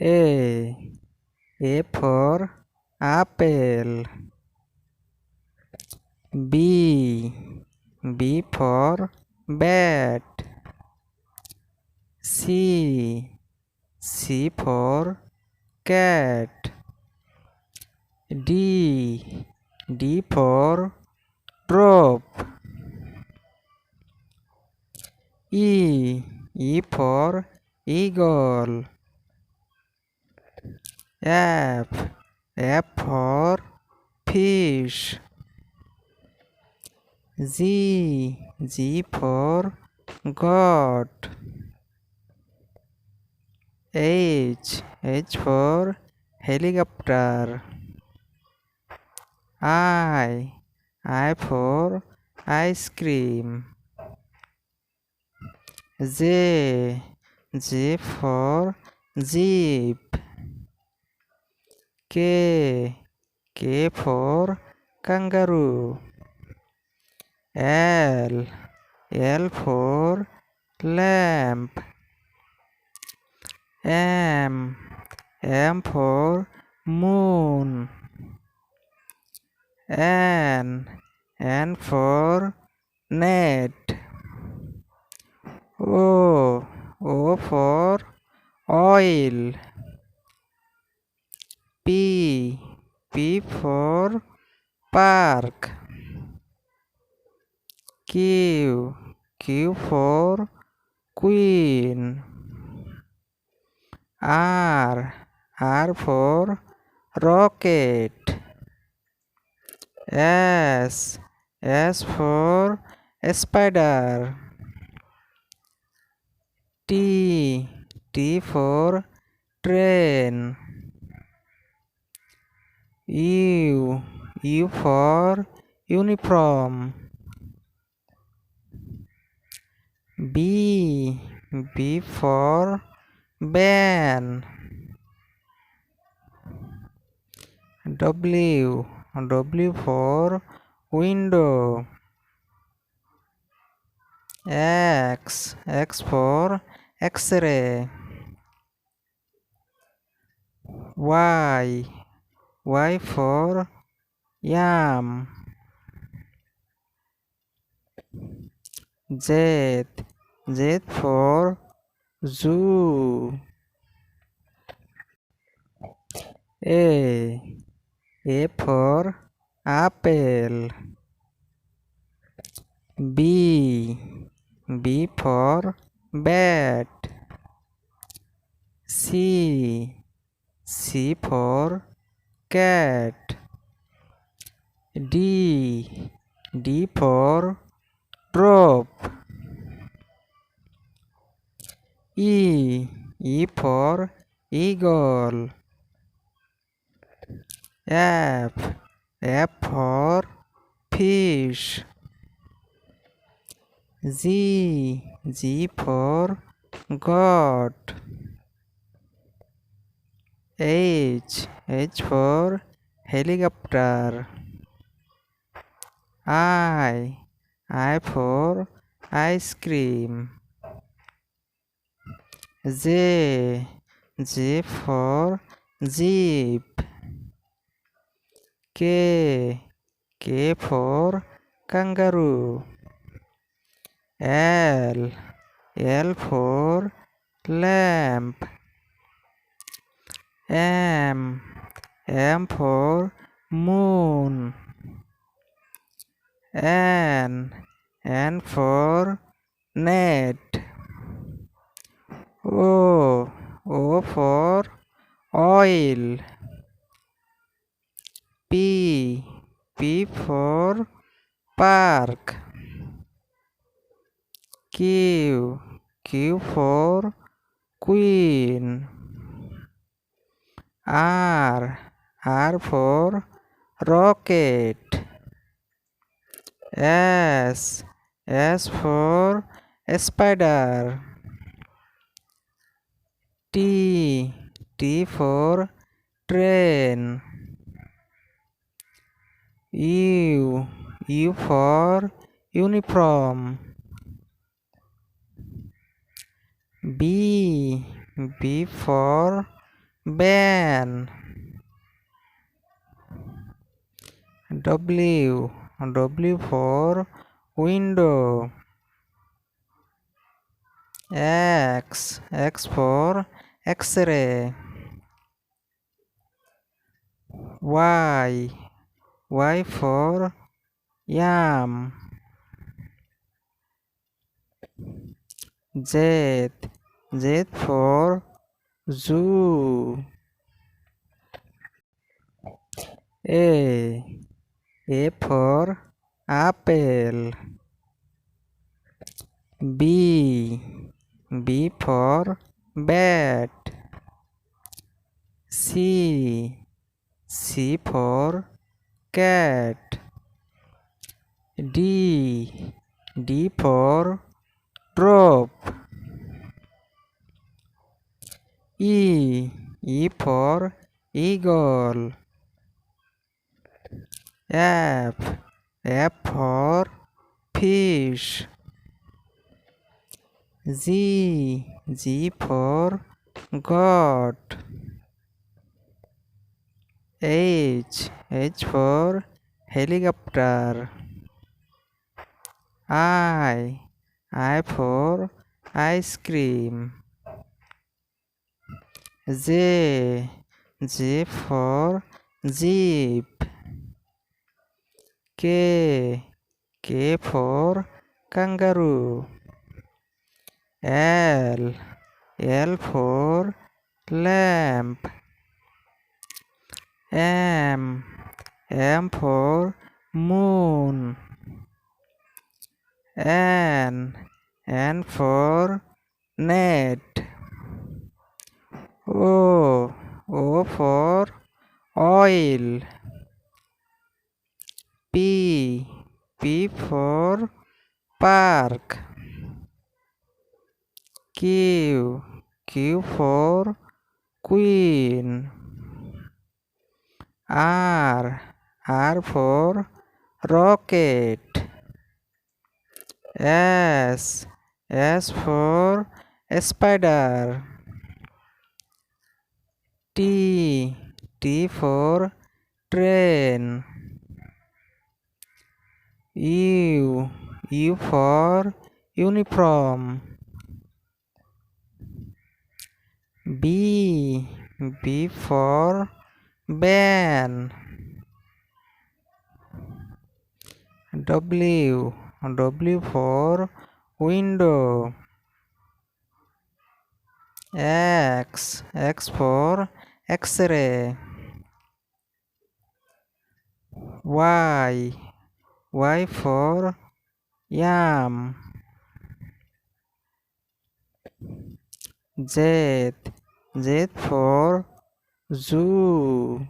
A for apple. B for bat. C for cat. D for rope. E for eagle. F for fish. G for goat. H for helicopter. I for ice cream. J for jeep. K for kangaroo. L for lamp. M for moon. N for net. O for oil. P for park. Q for queen. R for rocket. S for spider. T for train. U for uniform. B for ban. W for window. X for X-ray. Y for yam. Z for zoo. A for apple. B for bat. C for cat. D for rope. E for eagle. F for fish. G for goat. H for helicopter. I for ice cream. J for jeep. K for kangaroo. L for lamp. M for moon. N for net. O for oil. P for park. Q for queen. R for rocket. S for spider. T for train. U for uniform. B for van. W for window. X for X-ray. Y for yam. Z for zoo. A for apple. B for bat. C for cat. D for drop. E for eagle. F for fish. G for goat. H for helicopter. I for ice cream. J for jeep. K for kangaroo. L for lamp. M for moon. N for net. O for oil. P for park. Q for queen. R for rocket. S for spider. T for train. U for uniform. B for ban. W for window. X for X-ray. Y for yam. Z for zoo.